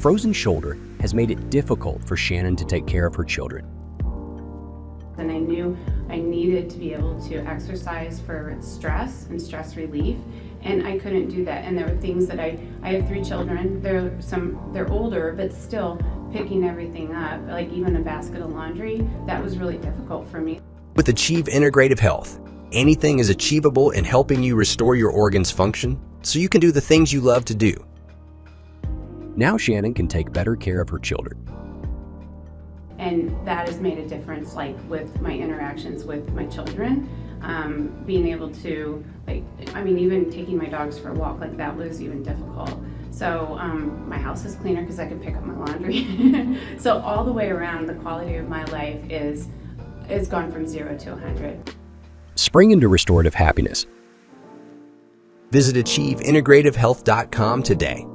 frozen shoulder has made it difficult for Shannon to take care of her children. And I knew I needed to be able to exercise for stress and stress relief, and I couldn't do that. And there were things that I have 3 children. They're older, but still picking everything up, like even a basket of laundry, that was really difficult for me. With Achieve Integrative Health, anything is achievable in helping you restore your organs' function so you can do the things you love to do. Now Shannon can take better care of her children. And that has made a difference, like with my interactions with my children, being able to, even taking my dogs for a walk, like that was even difficult. So my house is cleaner because I can pick up my laundry. So all the way around, the quality of my life is gone from 0 to 100. Spring into restorative happiness. Visit AchieveIntegrativeHealth.com today.